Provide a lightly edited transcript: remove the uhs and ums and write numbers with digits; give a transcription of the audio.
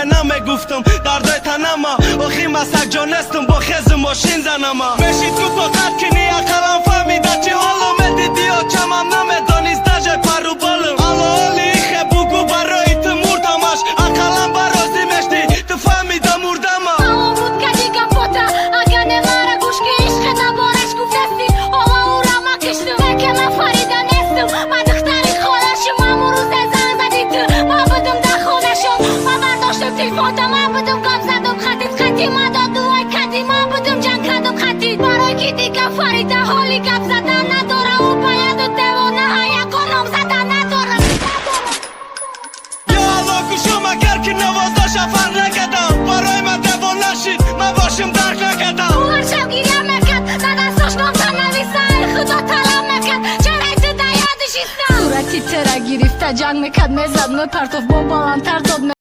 نمیگفتم دردای تنما آخی مسک جانستم با خز ماشین زنما بشی تو فقط کنی اقلم فهمیده چی حالم دیدی و چمم نمیدانیست دجای پرو بالم حالی خه بگو برای تو مردمش اقلم برازی مشتی تو فهمیده مردما همون بود که دیگه پوتا اگه نماره گوش که عشق نبارش گفتستی حالا او را ما کشتم که من فریده نیستم من دختری خالشم همون روز زنگ زدی تو ما بودم در خونشم من برداشتم تلفون تا من بودم گام زدم خطی من داد دوای کدی من بودم جنگ کردم خطی برای کی دیگه فریده حالی گپ زدن نداره او باید و دوانه های اکنام زدن نداره یا الله گوشم اگر که نوازداش فرق نکردم برای من دوان نشید من باشم درک نکردم او هر شب گیرم میکرد زدن ساشنام تا نویسه خدا طلب میکرد چرا تو در یادش ایستم صورتی ترا گرفته جنگ میکرد میزد میپرتوف با بالانتر داد